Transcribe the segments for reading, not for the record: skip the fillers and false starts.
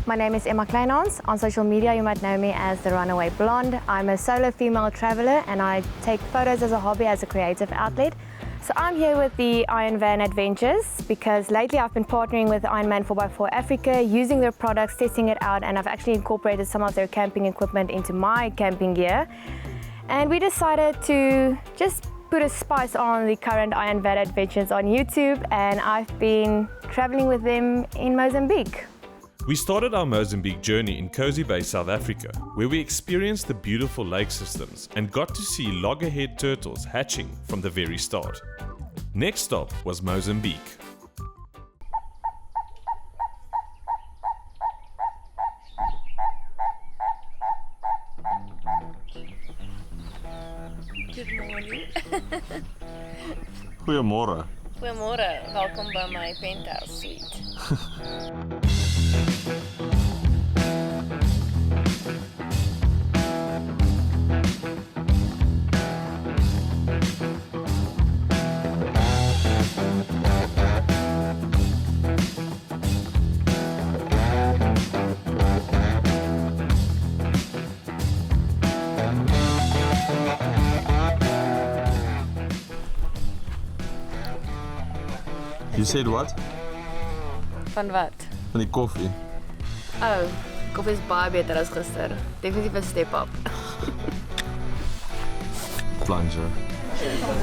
My name is Emma Kleinhans. On social media, you might know me as the Runaway Blonde. I'm a solo female traveler and I take photos as a hobby, as a creative outlet. So I'm here with the Ironvan Adventures because lately I've been partnering with Ironman 4x4 Africa, using their products, testing it out, and I've actually incorporated some of their camping equipment into my camping gear. And we decided to just put a spice on the current Ironvan Adventures on YouTube, and I've been traveling with them in Mozambique. We started our Mozambique journey in Cozy Bay, South Africa, where we experienced the beautiful lake systems and got to see loggerhead turtles hatching from the very start. Next stop was Mozambique. Good morning. Goeiemôre. Goeiemôre. Welkom by my penthouse suite. You said what? Van wat? Van die koffie. Oh, koffie is baie beter as gister. Definitief 'n step up. Plunger.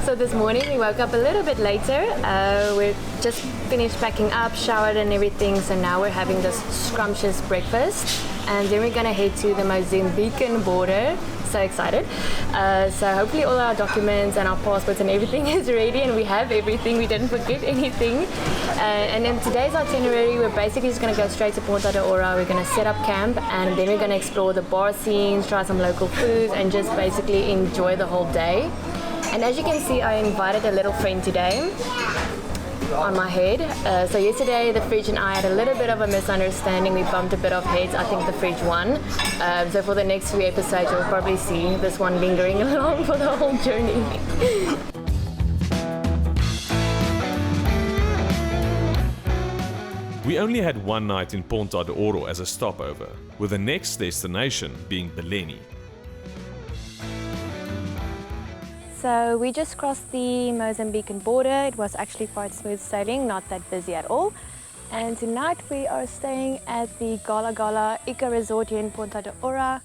So this morning we woke up a little bit later. We're just finished packing up, showered and everything, so now we're having this scrumptious breakfast and then we're gonna head to the Mozambican border. So excited. So hopefully all our documents and our passports and everything is ready and we have everything, we didn't forget anything. And in today's itinerary, we're basically just going to go straight to Ponta de Ouro. We're going to set up camp and then we're going to explore the bar scenes, try some local foods and just basically enjoy the whole day. And as you can see, I invited a little friend today on my head. So yesterday the fridge and I had a little bit of a misunderstanding. We bumped a bit of heads. I think the fridge won. So for the next few episodes you'll probably see this one lingering along for the whole journey. We only had one night in Ponta de Ouro as a stopover, with the next destination being Bellini. So we just crossed the Mozambican border. It was actually quite smooth sailing, not that busy at all. And tonight we are staying at the Gala Gala Eco Resort here in Ponta de Ouro.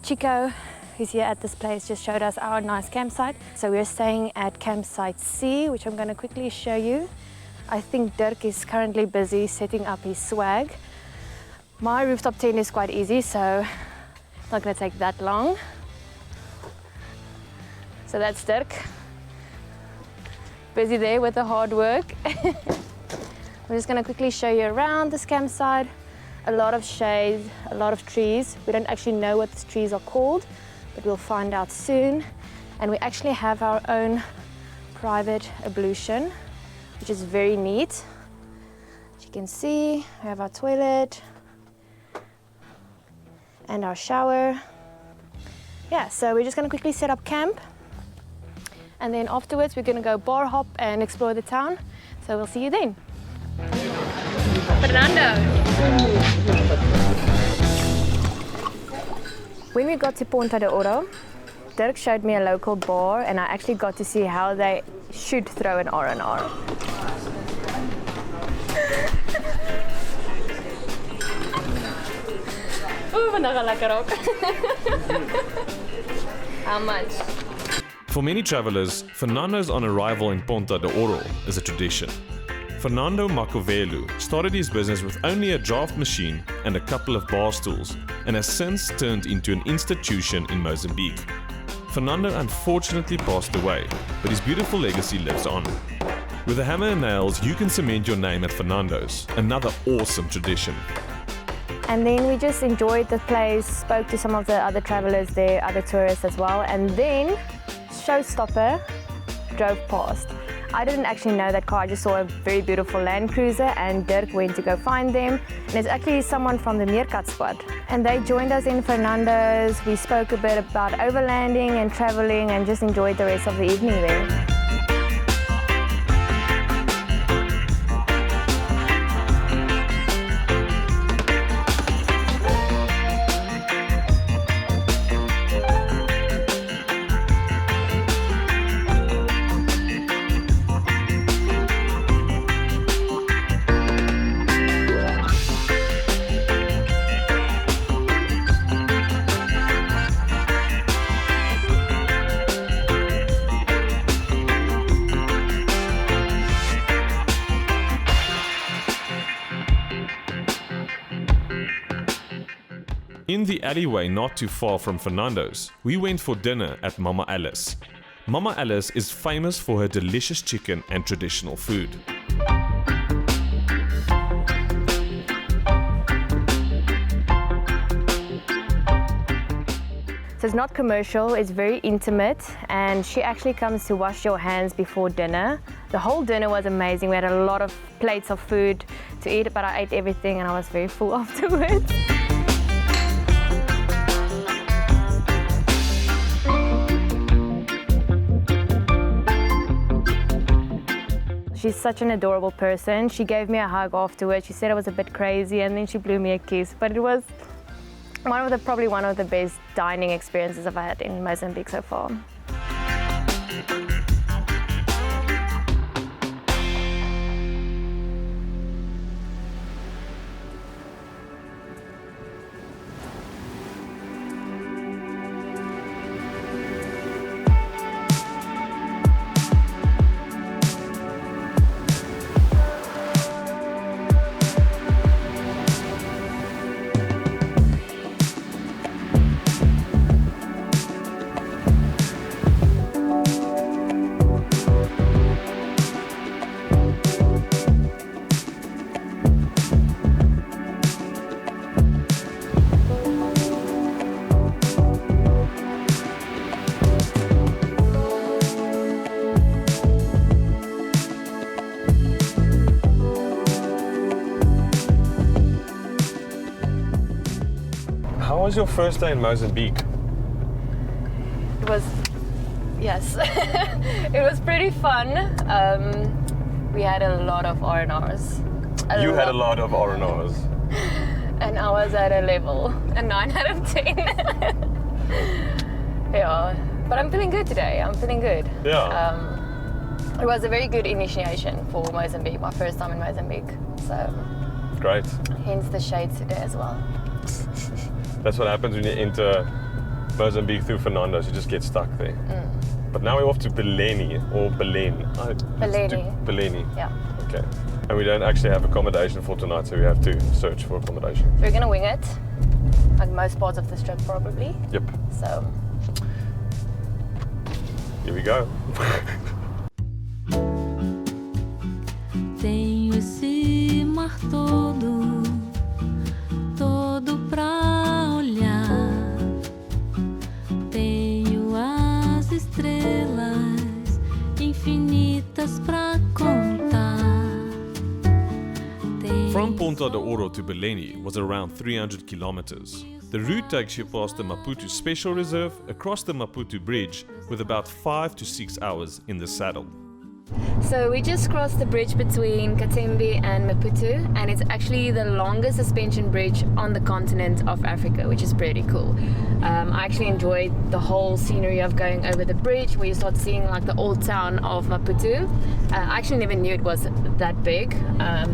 Chico, who's here at this place, just showed us our nice campsite. So we're staying at campsite C, which I'm going to quickly show you. I think Dirk is currently busy setting up his swag. My rooftop tent is quite easy, so it's not going to take that long. So that's Dirk, busy there with the hard work. I'm just going to quickly show you around this campsite. A lot of shade, a lot of trees. We don't actually know what these trees are called, but we'll find out soon. And we actually have our own private ablution, which is very neat. As you can see, we have our toilet and our shower. Yeah, so we're just going to quickly set up camp. And then afterwards, we're going to go bar hop and explore the town. So we'll see you then. Fernando. When we got to Ponta de Ouro, Dirk showed me a local bar and I actually got to see how they should throw an R&R. Oeh, vandaag gaan lekker ook. How much? For many travelers, Fernando's on arrival in Ponta de Ouro is a tradition. Fernando Macovelu started his business with only a draft machine and a couple of bar stools and has since turned into an institution in Mozambique. Fernando unfortunately passed away, but his beautiful legacy lives on. With a hammer and nails, you can cement your name at Fernando's, another awesome tradition. And then we just enjoyed the place, spoke to some of the other travelers there, other tourists as well, and then showstopper drove past. I didn't actually know that car, I just saw a very beautiful Land Cruiser and Dirk went to go find them. And it's actually someone from the Meerkat squad. And they joined us in Fernando's. We spoke a bit about overlanding and traveling and just enjoyed the rest of the evening there. In the alleyway not too far from Fernando's, we went for dinner at Mama Alice. Mama Alice is famous for her delicious chicken and traditional food. So it's not commercial, it's very intimate, and she actually comes to wash your hands before dinner. The whole dinner was amazing. We had a lot of plates of food to eat, but I ate everything and I was very full afterwards. She's such an adorable person. She gave me a hug afterwards. She said I was a bit crazy and then she blew me a kiss, but it was probably one of the best dining experiences I've had in Mozambique so far. How was your first day in Mozambique? It was, yes, it was pretty fun. We had a lot of R&Rs. You had a lot of R&Rs. And I was at a 9 out of 10. Yeah, but I'm feeling good today. I'm feeling good. Yeah. It was a very good initiation for Mozambique, my first time in Mozambique. So, Great. hence the shades today as well. That's what happens when you enter Mozambique through Fernando's. You just get stuck there. But now we're off to Bilene or Bilene. Bellini. Bilene. Yeah. Okay. And we don't actually have accommodation for tonight, so we have to search for accommodation. So we're gonna wing it, like most parts of this trip probably. Yep. So Here we go. Tenho esse mar todo, todo pra olhar. Tenho as estrelas infinitas pra contar. From Ponta de Ouro to Bellini was around 300 kilometers. The route takes you past the Maputo Special Reserve, across the Maputo Bridge, with about 5 to 6 hours in the saddle. So we just crossed the bridge between Katembe and Maputo, and it's actually the longest suspension bridge on the continent of Africa, which is pretty cool. I actually enjoyed the whole scenery of going over the bridge, where you start seeing like the old town of Maputo. I actually never knew it was that big.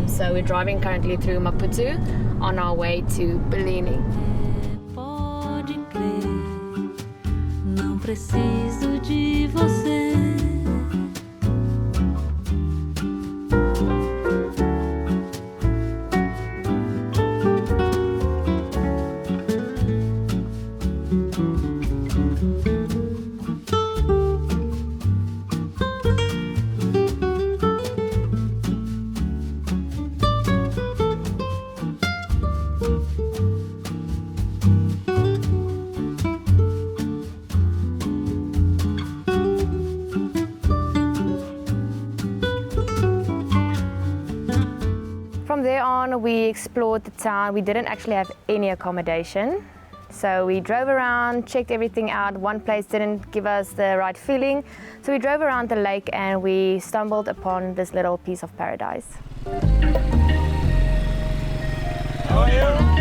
So we're driving currently through Maputo on our way to Bellini. Pode crer, não preciso de você. From there on, we explored the town. We didn't actually have any accommodation. So we drove around, checked everything out. One place didn't give us the right feeling. So we drove around the lake and we stumbled upon this little piece of paradise. How are you?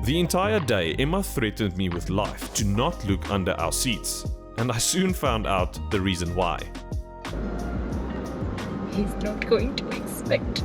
The entire day, Emma threatened me with life to not look under our seats, and I soon found out the reason why. He's not going to expect.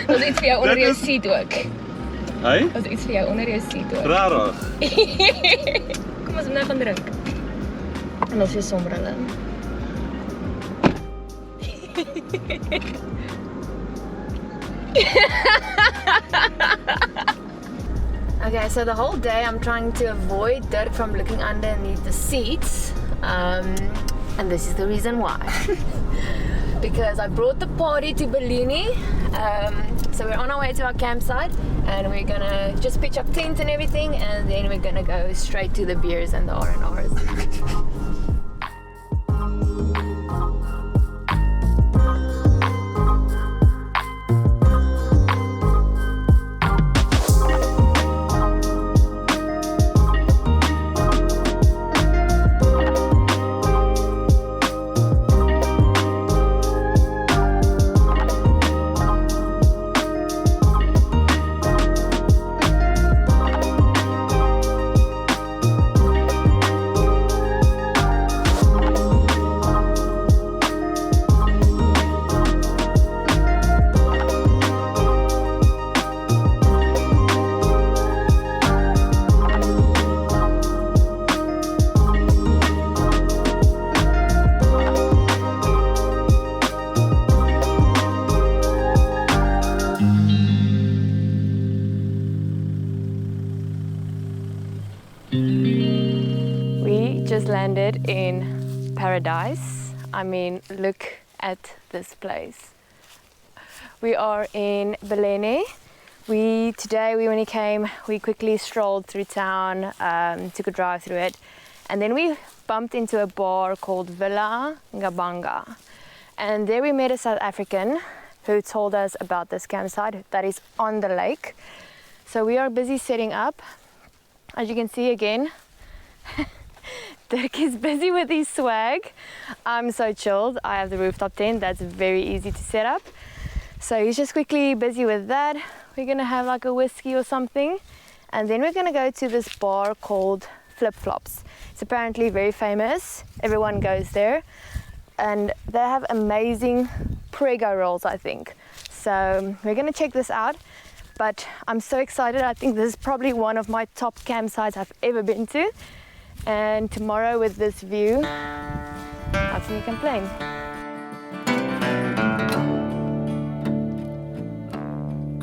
Was iets vir jou onder jou seat ook. Hey? Was iets vir jou onder jou seat ook. Rarig. Kom ons moet nou gaan drink. En ons is sombrille. Okay, so the whole day I'm trying to avoid Dirk from looking underneath the seats, and this is the reason why. Because I brought the party to Bellini, so we're on our way to our campsite, and we're gonna just pitch up tent and everything, and then we're gonna go straight to the beers and the R&Rs. We just landed in paradise. I mean, look at this place. We are in Bilene. Today when we came, we quickly strolled through town, took a drive through it, and then we bumped into a bar called Villa Ngabanga. And there we met a South African who told us about this campsite that is on the lake. So we are busy setting up. As you can see again, Dirk is busy with his swag. I'm so chilled. I have the rooftop tent that's very easy to set up. So he's just quickly busy with that. We're gonna have like a whiskey or something, and then we're gonna go to this bar called Flip Flops. It's apparently very famous. Everyone goes there, and they have amazing prego rolls, I think. So we're gonna check this out. But I'm so excited. I think this is probably one of my top campsites I've ever been to. And tomorrow with this view, how can you complain?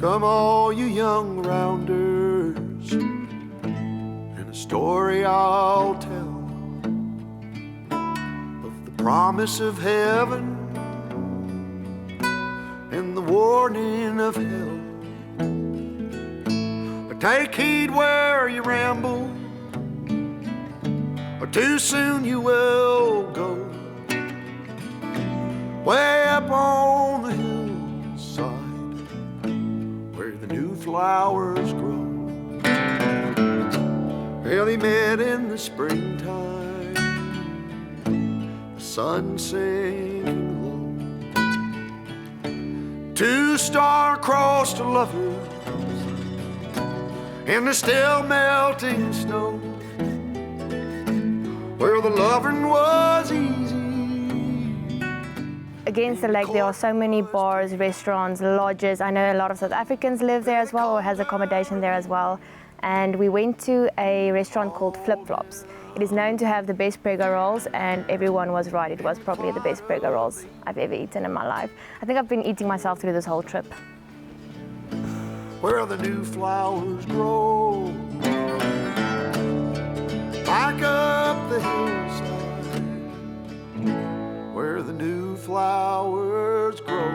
Come all you young rounders, and a story I'll tell of the promise of heaven and the warning of hell. Take heed where you ramble, or too soon you will go. Way up on the hillside, where the new flowers grow. Well, he met in the springtime, the sun sinking low. Two star-crossed lovers in the still melting snow, where the loving was easy. Against the lake there are so many bars, restaurants, lodges. I know a lot of South Africans live there as well, or has accommodation there as well. And we went to a restaurant called Flip Flops. It is known to have the best prego rolls, and everyone was right. It was probably the best prego rolls I've ever eaten in my life. I think I've been eating myself through this whole trip. Where the new flowers grow, back up the hillside, where the new flowers grow.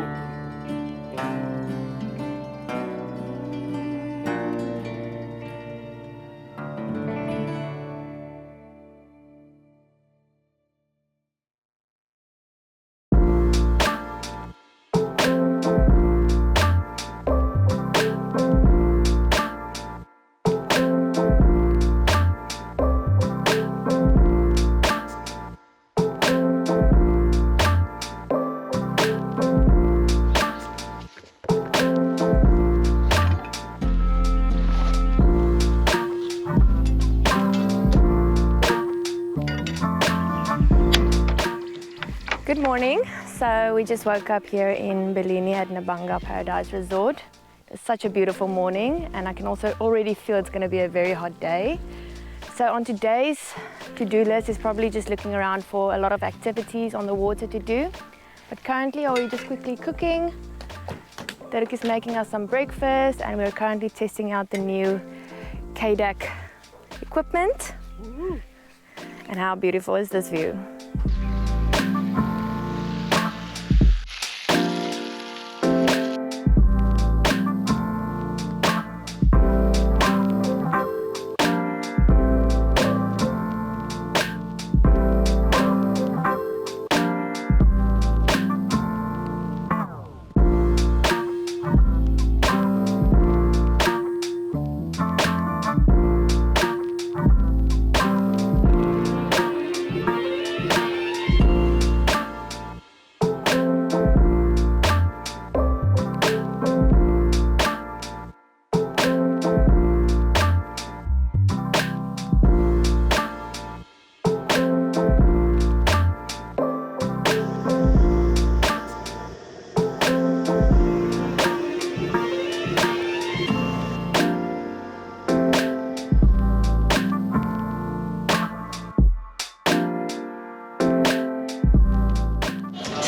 morning. So we just woke up here in Bellini at Nabanga Paradise Resort. It's such a beautiful morning, and I can also already feel it's going to be a very hot day. So on today's to-do list is probably just looking around for a lot of activities on the water to do. But currently we're just quickly cooking. Dirk is making us some breakfast, and we're currently testing out the new KDAC equipment. And how beautiful is this view?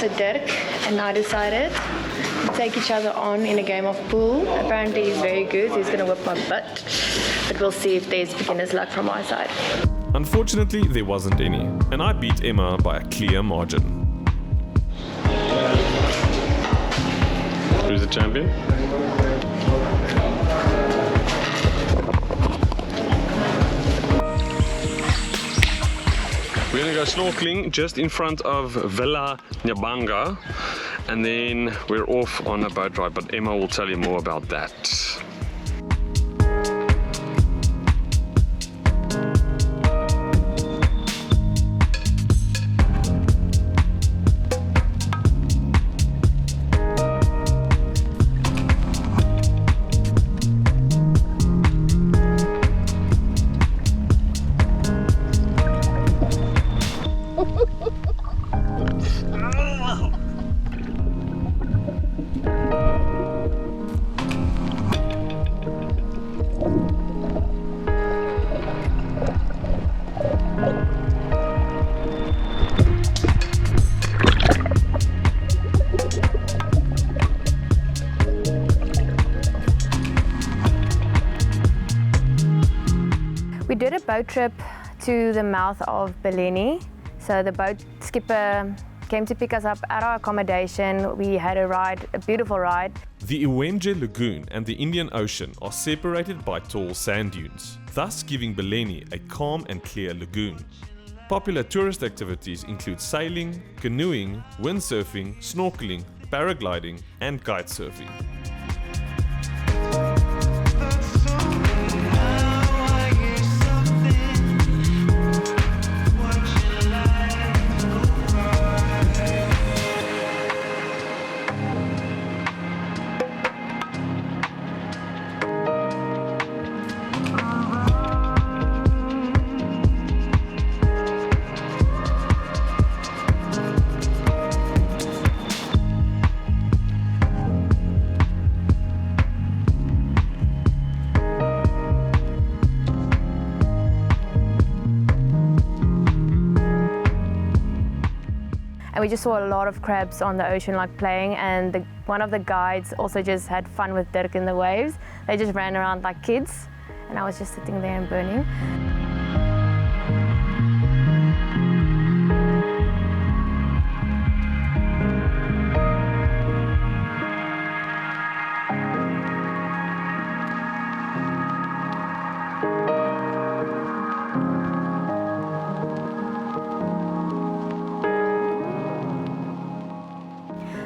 So Dirk and I decided to take each other on in a game of pool. Apparently he's very good, he's going to whip my butt, but we'll see if there's beginner's luck from my side. Unfortunately, there wasn't any, and I beat Emma by a clear margin. Who's the champion? We're gonna go snorkeling just in front of Villa Nyabanga, and then we're off on a boat ride, but Emma will tell you more about that. We did a boat trip to the mouth of Bilene. So the boat skipper came to pick us up at our accommodation. We had a ride, a beautiful ride. The Iwenje Lagoon and the Indian Ocean are separated by tall sand dunes, thus giving Bellini a calm and clear lagoon. Popular tourist activities include sailing, canoeing, windsurfing, snorkeling, paragliding, and kite surfing. And we just saw a lot of crabs on the ocean like playing, and one of the guides also just had fun with Dirk in the waves. They just ran around like kids, and I was just sitting there and burning.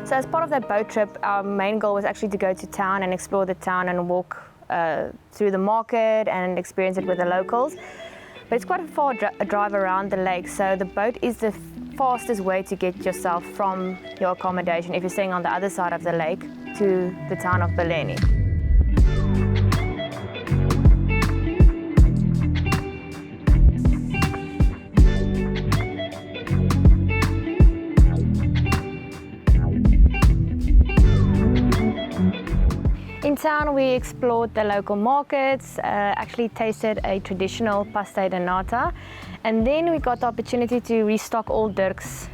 So as part of that boat trip, our main goal was actually to go to town and explore the town and walk through the market and experience it with the locals. But it's quite a far drive around the lake, so the boat is the fastest way to get yourself from your accommodation, if you're staying on the other side of the lake, to the town of Bellini. we explored the local markets, actually tasted a traditional pasta de nata, and then we got the opportunity to restock all Dirk's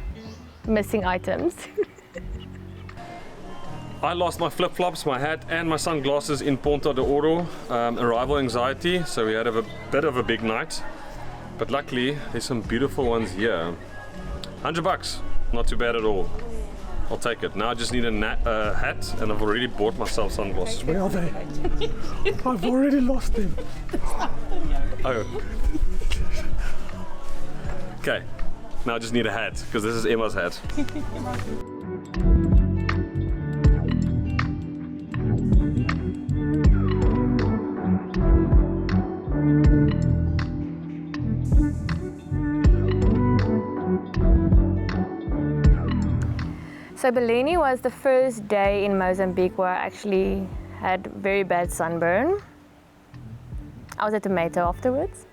missing items. I lost my flip-flops, my hat and my sunglasses in Ponta de Ouro. Arrival anxiety, so we had a bit of a big night. But luckily, there's some beautiful ones here. $100, not too bad at all. I'll take it. Now I just need a hat, and I've already bought myself sunglasses. Where are they? I've already lost them. Oh. Okay, now I just need a hat, because this is Emma's hat. So Bellini was the first day in Mozambique where I actually had very bad sunburn. I was a tomato afterwards.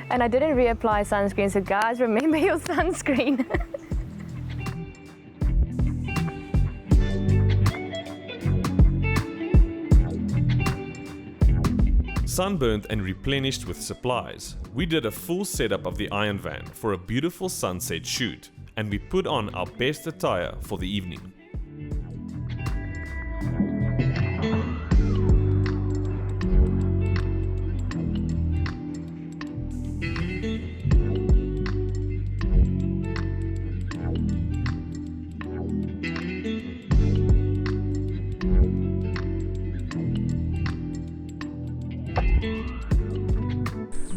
And I didn't reapply sunscreen, so guys, remember your sunscreen. Sunburned and replenished with supplies, we did a full setup of the Ironvan for a beautiful sunset shoot, and we put on our best attire for the evening.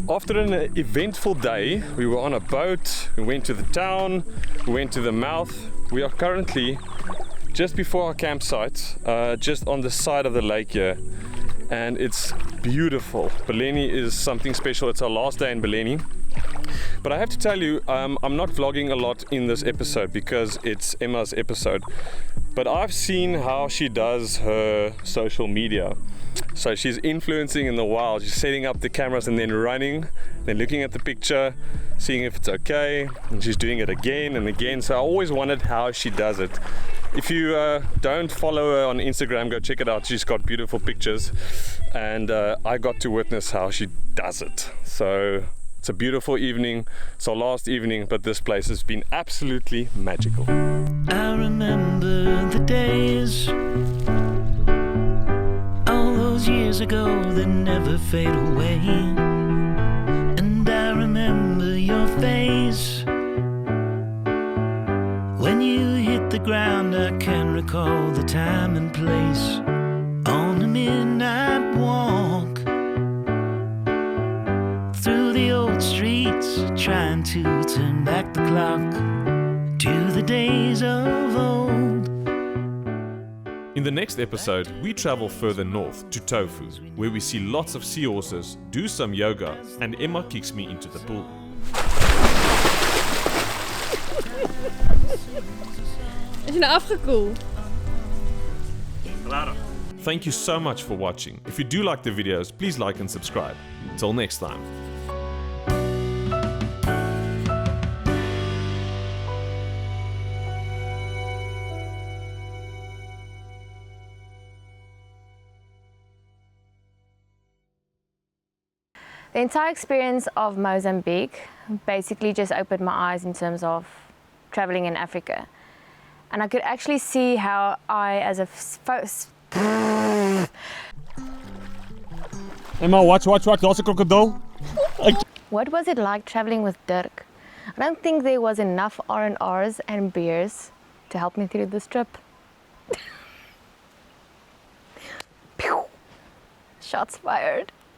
After an eventful day, we were on a boat, we went to the town, we went to the mouth. We are currently just before our campsite, just on the side of the lake here, and it's beautiful. Bellini is something special. It's our last day in Bellini. But I have to tell you, I'm not vlogging a lot in this episode because it's Emma's episode. But I've seen how she does her social media. So she's influencing in the wild. She's setting up the cameras and then running, then looking at the picture, seeing if it's okay, and she's doing it again and again. So I always wondered how she does it. If you don't follow her on Instagram, go check it out. She's got beautiful pictures, and I got to witness how she does it. So it's a beautiful evening. It's our last evening, but this place has been absolutely magical. I remember the days, all those years ago that never fade away. And I remember your face when you hit the ground. I can recall the time and place on the midnight walk through the old streets, trying to turn back the clock to the days of old. In the next episode, we travel further north to Tofo, where we see lots of seahorses, do some yoga, and Emma kicks me into the pool. Is je nou afgekoeld? Thank you so much for watching. If you do like the videos, please like and subscribe. Till next time. The entire experience of Mozambique basically just opened my eyes in terms of traveling in Africa. And I could actually see how I, as a Emma, watch, there's a crocodile. What was it like traveling with Dirk? I don't think there was enough R&Rs and beers to help me through this trip. Shots fired.